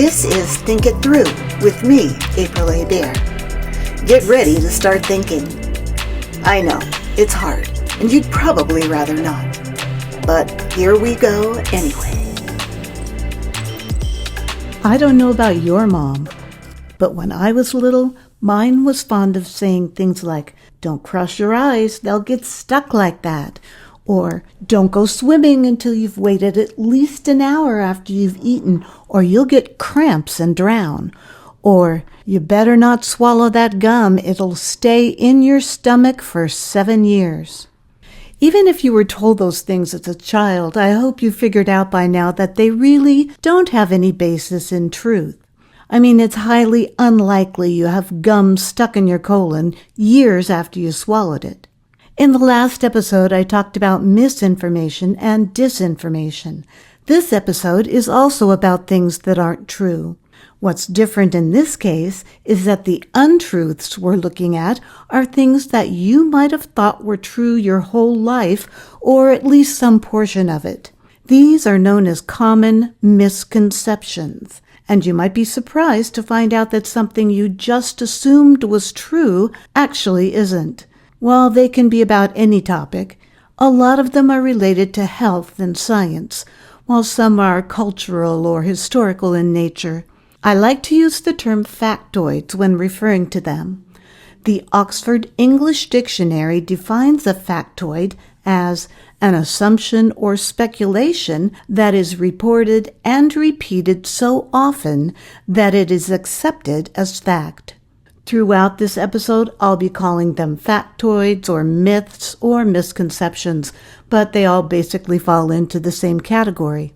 This is Think It Through with me, April A. Bear. Get ready to start thinking. I know, it's hard, and you'd probably rather not. But here we go anyway. I don't know about your mom, but when I was little, mine was fond of saying things like, "Don't cross your eyes, they'll get stuck like that." Or, "Don't go swimming until you've waited at least an hour after you've eaten, or you'll get cramps and drown." Or, "You better not swallow that gum, it'll stay in your stomach for 7 years. Even if you were told those things as a child, I hope you figured out by now that they really don't have any basis in truth. I mean, it's highly unlikely you have gum stuck in your colon years after you swallowed it. In the last episode, I talked about misinformation and disinformation. This episode is also about things that aren't true. What's different in this case is that the untruths we're looking at are things that you might have thought were true your whole life, or at least some portion of it. These are known as common misconceptions, and you might be surprised to find out that something you just assumed was true actually isn't. While they can be about any topic, a lot of them are related to health and science, while some are cultural or historical in nature. I like to use the term factoids when referring to them. The Oxford English Dictionary defines a factoid as an assumption or speculation that is reported and repeated so often that it is accepted as fact. Throughout this episode, I'll be calling them factoids or myths or misconceptions, but they all basically fall into the same category.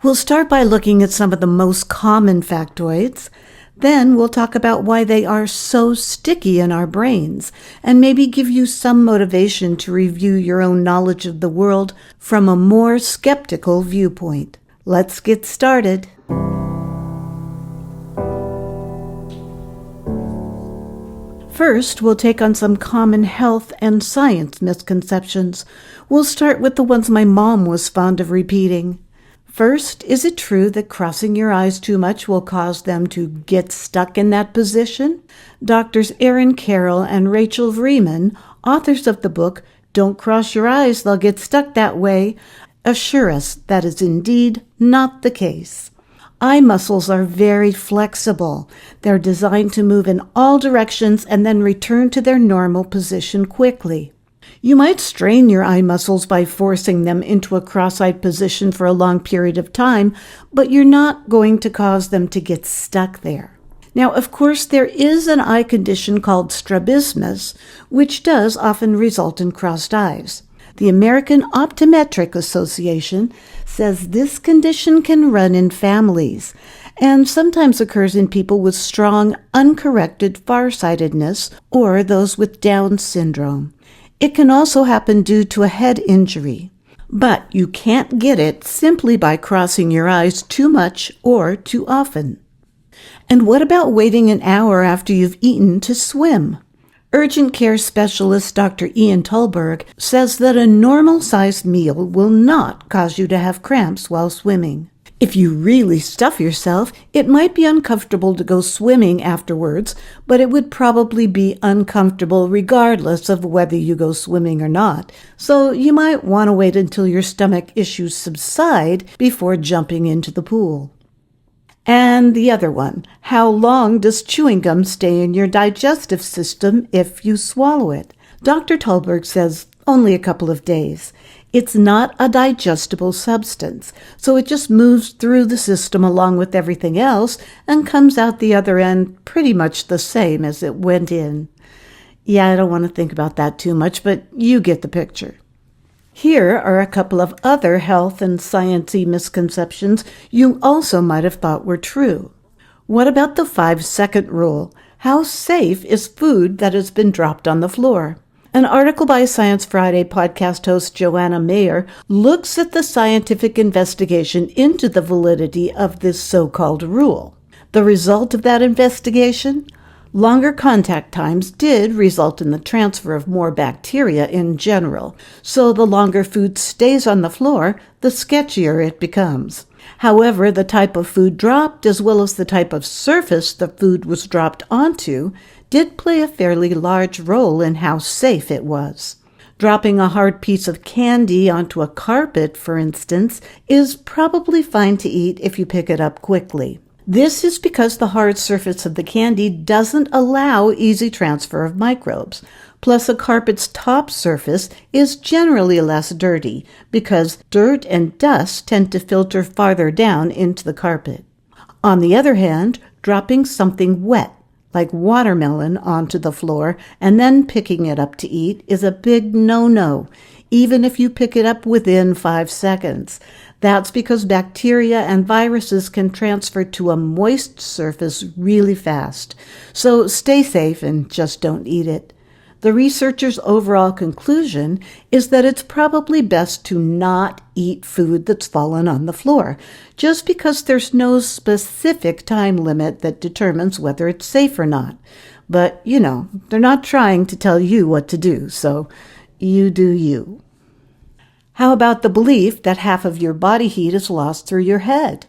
We'll start by looking at some of the most common factoids. Then we'll talk about why they are so sticky in our brains, and maybe give you some motivation to review your own knowledge of the world from a more skeptical viewpoint. Let's get started. First, we'll take on some common health and science misconceptions. We'll start with the ones my mom was fond of repeating. First, is it true that crossing your eyes too much will cause them to get stuck in that position? Doctors Erin Carroll and Rachel Vreeman, authors of the book Don't Cross Your Eyes, They'll Get Stuck That Way, assure us that is indeed not the case. Eye muscles are very flexible. They're designed to move in all directions and then return to their normal position quickly. You might strain your eye muscles by forcing them into a cross-eyed position for a long period of time, but you're not going to cause them to get stuck there. Now, of course, there is an eye condition called strabismus, which does often result in crossed eyes. The American Optometric Association says this condition can run in families and sometimes occurs in people with strong, uncorrected farsightedness or those with Down syndrome. It can also happen due to a head injury, but you can't get it simply by crossing your eyes too much or too often. And what about waiting an hour after you've eaten to swim? Urgent care specialist Dr. Ian Tulberg says that a normal-sized meal will not cause you to have cramps while swimming. If you really stuff yourself, it might be uncomfortable to go swimming afterwards, but it would probably be uncomfortable regardless of whether you go swimming or not. So you might want to wait until your stomach issues subside before jumping into the pool. And the other one, how long does chewing gum stay in your digestive system if you swallow it? Dr. Tulberg says only a couple of days. It's not a digestible substance, so it just moves through the system along with everything else and comes out the other end pretty much the same as it went in. Yeah, I don't want to think about that too much, but you get the picture. Here are a couple of other health and sciencey misconceptions you also might have thought were true. What about the 5-second rule? How safe is food that has been dropped on the floor? An article by Science Friday podcast host Joanna Mayer looks at the scientific investigation into the validity of this so-called rule. The result of that investigation? Longer contact times did result in the transfer of more bacteria in general, so the longer food stays on the floor, the sketchier it becomes. However, the type of food dropped, as well as the type of surface the food was dropped onto, did play a fairly large role in how safe it was. Dropping a hard piece of candy onto a carpet, for instance, is probably fine to eat if you pick it up quickly. This is because the hard surface of the candy doesn't allow easy transfer of microbes. Plus, a carpet's top surface is generally less dirty because dirt and dust tend to filter farther down into the carpet. On the other hand, dropping something wet, like watermelon, onto the floor and then picking it up to eat is a big no-no, even if you pick it up within 5 seconds. That's because bacteria and viruses can transfer to a moist surface really fast. So stay safe and just don't eat it. The researchers' overall conclusion is that it's probably best to not eat food that's fallen on the floor, just because there's no specific time limit that determines whether it's safe or not. But, they're not trying to tell you what to do, so you do you. How about the belief that half of your body heat is lost through your head?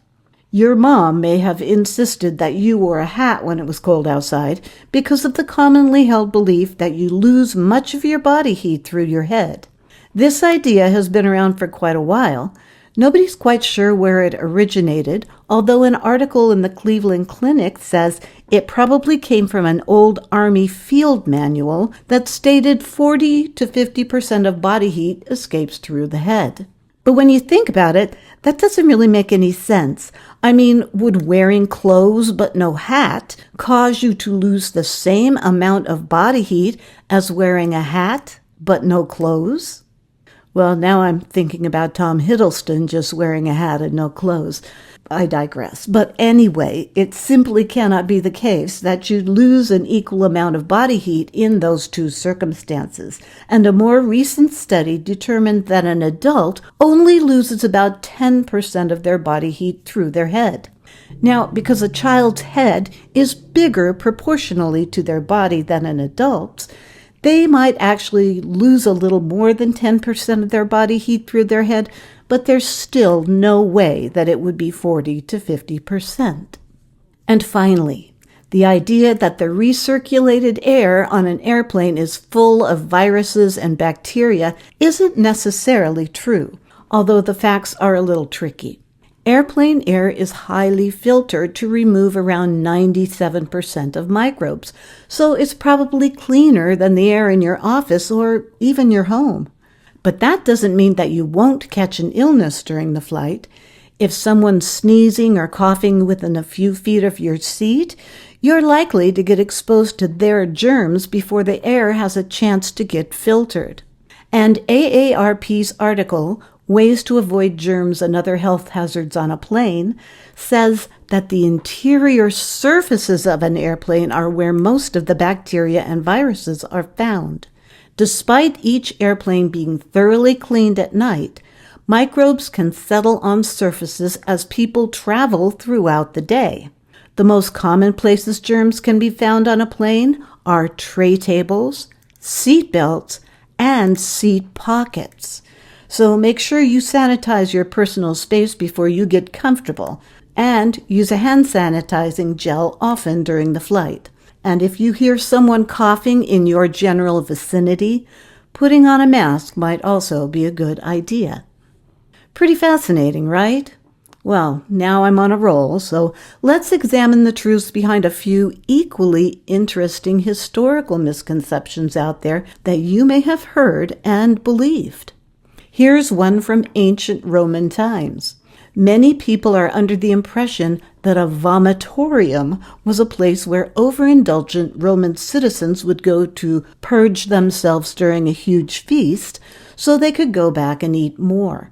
Your mom may have insisted that you wore a hat when it was cold outside because of the commonly held belief that you lose much of your body heat through your head. This idea has been around for quite a while. Nobody's quite sure where it originated, although an article in the Cleveland Clinic says it probably came from an old Army field manual that stated 40 to 50% of body heat escapes through the head. But when you think about it, that doesn't really make any sense. I mean, would wearing clothes but no hat cause you to lose the same amount of body heat as wearing a hat but no clothes? Well, now I'm thinking about Tom Hiddleston just wearing a hat and no clothes. I digress. But anyway, it simply cannot be the case that you'd lose an equal amount of body heat in those two circumstances. And a more recent study determined that an adult only loses about 10% of their body heat through their head. Now, because a child's head is bigger proportionally to their body than an adult's, they might actually lose a little more than 10% of their body heat through their head, but there's still no way that it would be 40 to 50%. And finally, the idea that the recirculated air on an airplane is full of viruses and bacteria isn't necessarily true, although the facts are a little tricky. Airplane air is highly filtered to remove around 97% of microbes, so it's probably cleaner than the air in your office or even your home. But that doesn't mean that you won't catch an illness during the flight. If someone's sneezing or coughing within a few feet of your seat, you're likely to get exposed to their germs before the air has a chance to get filtered. And AARP's article, Ways to Avoid Germs and Other Health Hazards on a Plane, says that the interior surfaces of an airplane are where most of the bacteria and viruses are found. Despite each airplane being thoroughly cleaned at night, microbes can settle on surfaces as people travel throughout the day. The most common places germs can be found on a plane are tray tables, seat belts, and seat pockets. So make sure you sanitize your personal space before you get comfortable, and use a hand sanitizing gel often during the flight. And if you hear someone coughing in your general vicinity, putting on a mask might also be a good idea. Pretty fascinating, right? Well, now I'm on a roll, so let's examine the truths behind a few equally interesting historical misconceptions out there that you may have heard and believed. Here's one from ancient Roman times. Many people are under the impression that a vomitorium was a place where overindulgent Roman citizens would go to purge themselves during a huge feast so they could go back and eat more.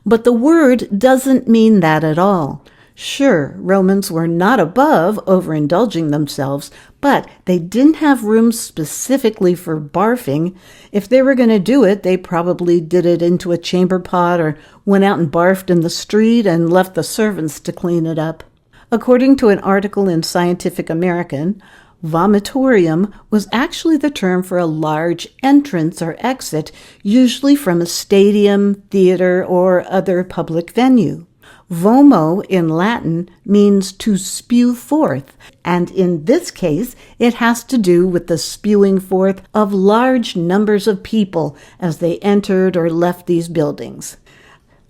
But the word doesn't mean that at all. Sure, Romans were not above overindulging themselves, but they didn't have rooms specifically for barfing. If they were going to do it, they probably did it into a chamber pot or went out and barfed in the street and left the servants to clean it up. According to an article in Scientific American, vomitorium was actually the term for a large entrance or exit, usually from a stadium, theater, or other public venue. Vomo in Latin means to spew forth, and in this case, it has to do with the spewing forth of large numbers of people as they entered or left these buildings.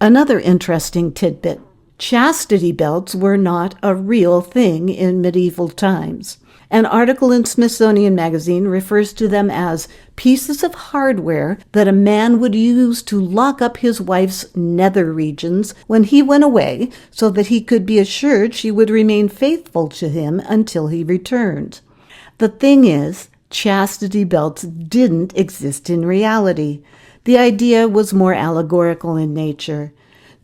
Another interesting tidbit: chastity belts were not a real thing in medieval times. An article in Smithsonian Magazine refers to them as pieces of hardware that a man would use to lock up his wife's nether regions when he went away so that he could be assured she would remain faithful to him until he returned. The thing is, chastity belts didn't exist in reality. The idea was more allegorical in nature.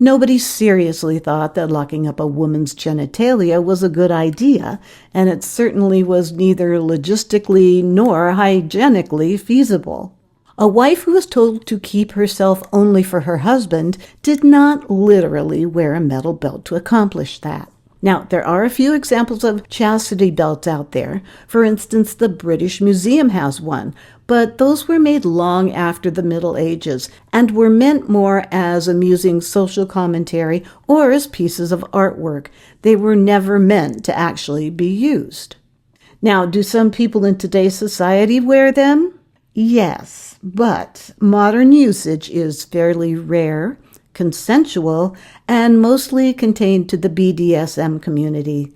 Nobody seriously thought that locking up a woman's genitalia was a good idea, and it certainly was neither logistically nor hygienically feasible. A wife who was told to keep herself only for her husband did not literally wear a metal belt to accomplish that. Now, there are a few examples of chastity belts out there. For instance, the British Museum has one, but those were made long after the Middle Ages and were meant more as amusing social commentary or as pieces of artwork. They were never meant to actually be used. Now, do some people in today's society wear them? Yes, but modern usage is fairly rare, consensual, and mostly contained to the BDSM community.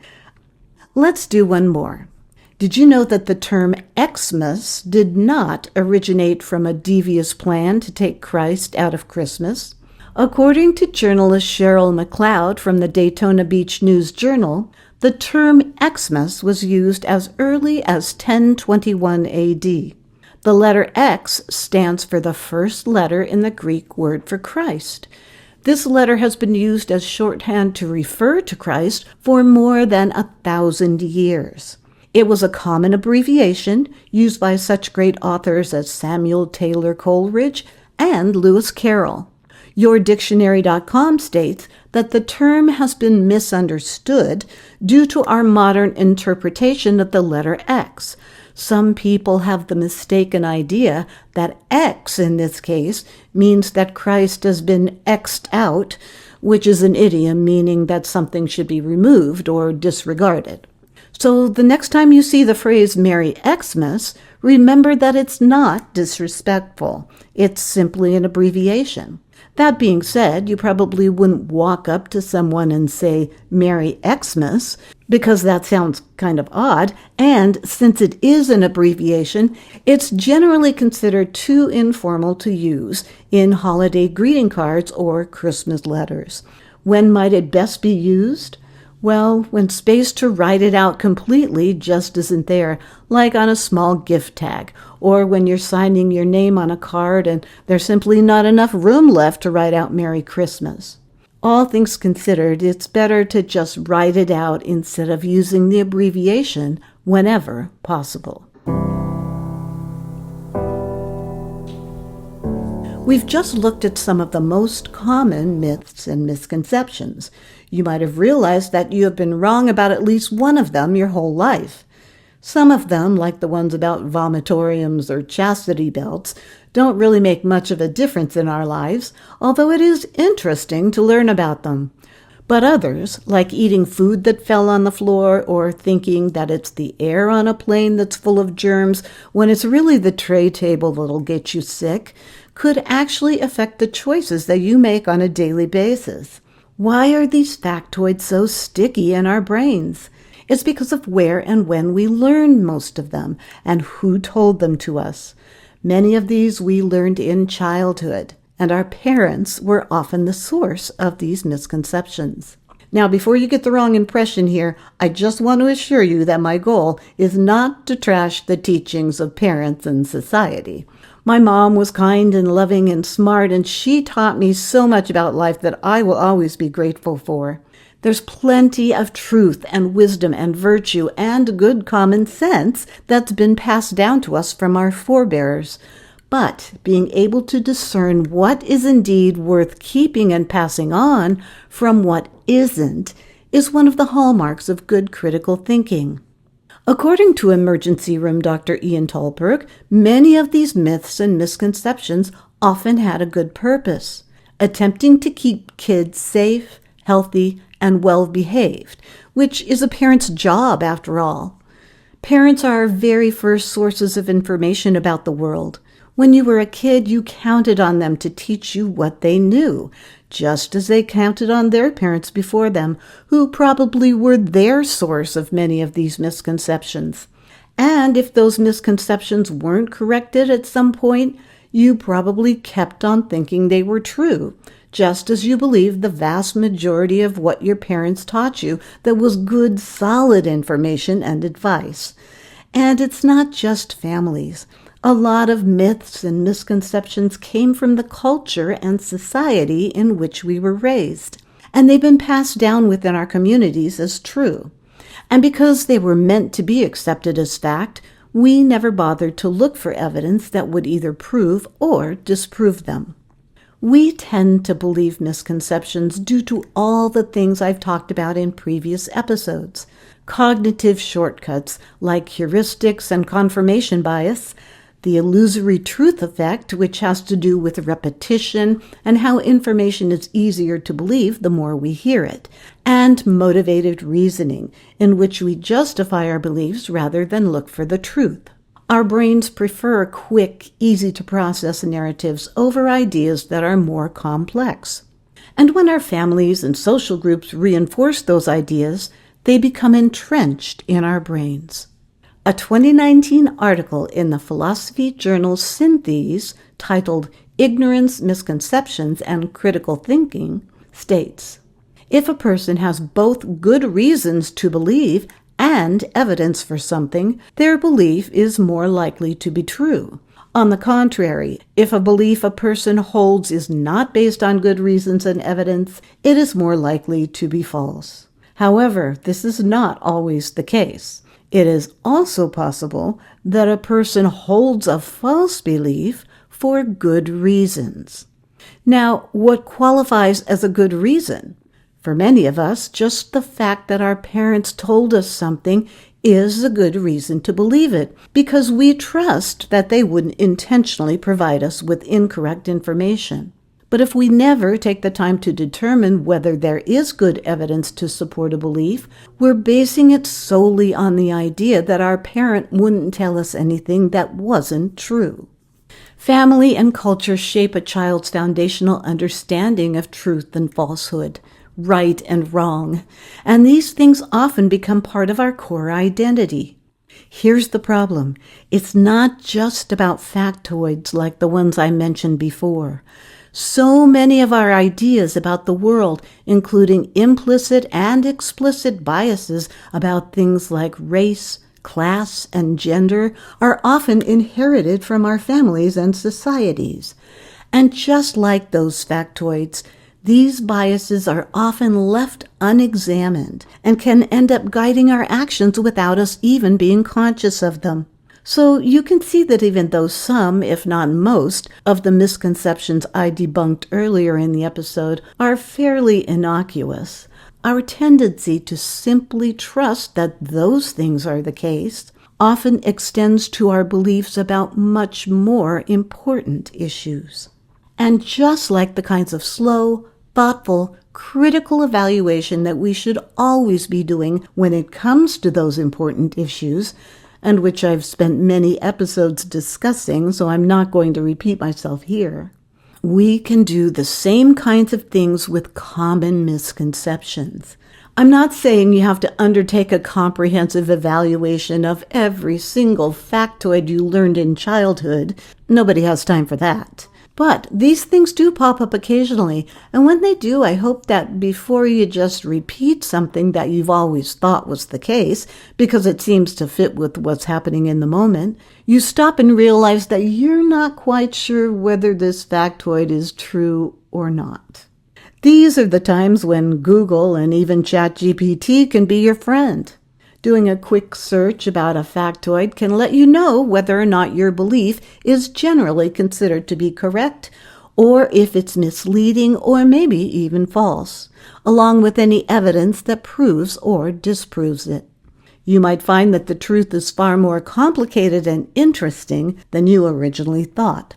Let's do one more. Did you know that the term Xmas did not originate from a devious plan to take Christ out of Christmas? According to journalist Cheryl McLeod from the Daytona Beach News-Journal, the term Xmas was used as early as 1021 AD. The letter X stands for the first letter in the Greek word for Christ. This letter has been used as shorthand to refer to Christ for more than 1,000 years. It was a common abbreviation used by such great authors as Samuel Taylor Coleridge and Lewis Carroll. YourDictionary.com states that the term has been misunderstood due to our modern interpretation of the letter X. Some people have the mistaken idea that X in this case means that Christ has been X'd out, which is an idiom meaning that something should be removed or disregarded. So the next time you see the phrase Merry Xmas, remember that it's not disrespectful. It's simply an abbreviation. That being said, you probably wouldn't walk up to someone and say Merry Xmas, because that sounds kind of odd, and since it is an abbreviation, it's generally considered too informal to use in holiday greeting cards or Christmas letters. When might it best be used? Well, when space to write it out completely just isn't there, like on a small gift tag, or when you're signing your name on a card and there's simply not enough room left to write out Merry Christmas. All things considered, it's better to just write it out instead of using the abbreviation whenever possible. We've just looked at some of the most common myths and misconceptions. You might have realized that you have been wrong about at least one of them your whole life. Some of them, like the ones about vomitoriums or chastity belts, don't really make much of a difference in our lives, although it is interesting to learn about them. But others, like eating food that fell on the floor or thinking that it's the air on a plane that's full of germs when it's really the tray table that'll get you sick, could actually affect the choices that you make on a daily basis. Why are these factoids so sticky in our brains? It's because of where and when we learned most of them and who told them to us. Many of these we learned in childhood, and our parents were often the source of these misconceptions. Now, before you get the wrong impression here, I just want to assure you that my goal is not to trash the teachings of parents and society. My mom was kind and loving and smart, and she taught me so much about life that I will always be grateful for. There's plenty of truth and wisdom and virtue and good common sense that's been passed down to us from our forebears. But being able to discern what is indeed worth keeping and passing on from what isn't is one of the hallmarks of good critical thinking. According to emergency room Dr. Ian Tolberg, many of these myths and misconceptions often had a good purpose, attempting to keep kids safe, healthy, and well-behaved, which is a parent's job after all. Parents are our very first sources of information about the world. When you were a kid, you counted on them to teach you what they knew, just as they counted on their parents before them, who probably were their source of many of these misconceptions. And if those misconceptions weren't corrected at some point, you probably kept on thinking they were true, just as you believed the vast majority of what your parents taught you that was good, solid information and advice. And it's not just families. A lot of myths and misconceptions came from the culture and society in which we were raised, and they've been passed down within our communities as true. And because they were meant to be accepted as fact, we never bothered to look for evidence that would either prove or disprove them. We tend to believe misconceptions due to all the things I've talked about in previous episodes. Cognitive shortcuts like heuristics and confirmation bias, the illusory truth effect, which has to do with repetition and how information is easier to believe the more we hear it, and motivated reasoning, in which we justify our beliefs rather than look for the truth. Our brains prefer quick, easy-to-process narratives over ideas that are more complex. And when our families and social groups reinforce those ideas, they become entrenched in our brains. A 2019 article in the philosophy journal Synthes, titled Ignorance, Misconceptions, and Critical Thinking, states, if a person has both good reasons to believe and evidence for something, their belief is more likely to be true. On the contrary, if a belief a person holds is not based on good reasons and evidence, it is more likely to be false. However, this is not always the case. It is also possible that a person holds a false belief for good reasons. Now, what qualifies as a good reason? For many of us, just the fact that our parents told us something is a good reason to believe it, because we trust that they wouldn't intentionally provide us with incorrect information. But if we never take the time to determine whether there is good evidence to support a belief, we're basing it solely on the idea that our parent wouldn't tell us anything that wasn't true. Family and culture shape a child's foundational understanding of truth and falsehood, right and wrong, and these things often become part of our core identity. Here's the problem. It's not just about factoids like the ones I mentioned before. So many of our ideas about the world, including implicit and explicit biases about things like race, class, and gender, are often inherited from our families and societies. And just like those factoids, these biases are often left unexamined and can end up guiding our actions without us even being conscious of them. So you can see that even though some, if not most, of the misconceptions I debunked earlier in the episode are fairly innocuous, our tendency to simply trust that those things are the case often extends to our beliefs about much more important issues. And just like the kinds of slow, thoughtful, critical evaluation that we should always be doing when it comes to those important issues, and which I've spent many episodes discussing, so I'm not going to repeat myself here, we can do the same kinds of things with common misconceptions. I'm not saying you have to undertake a comprehensive evaluation of every single factoid you learned in childhood. Nobody has time for that. But these things do pop up occasionally, and when they do, I hope that before you just repeat something that you've always thought was the case, because it seems to fit with what's happening in the moment, you stop and realize that you're not quite sure whether this factoid is true or not. These are the times when Google and even ChatGPT can be your friend. Doing a quick search about a factoid can let you know whether or not your belief is generally considered to be correct, or if it's misleading or maybe even false, along with any evidence that proves or disproves it. You might find that the truth is far more complicated and interesting than you originally thought.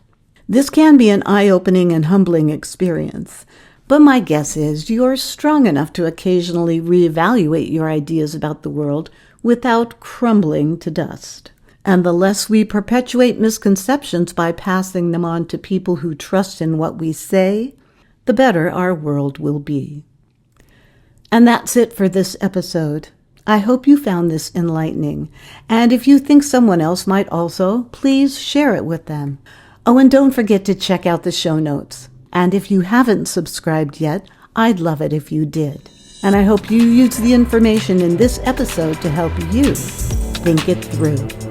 This can be an eye-opening and humbling experience. But my guess is you're strong enough to occasionally reevaluate your ideas about the world without crumbling to dust. And the less we perpetuate misconceptions by passing them on to people who trust in what we say, the better our world will be. And that's it for this episode. I hope you found this enlightening. And if you think someone else might also, please share it with them. Oh, and don't forget to check out the show notes. And if you haven't subscribed yet, I'd love it if you did. And I hope you use the information in this episode to help you think it through.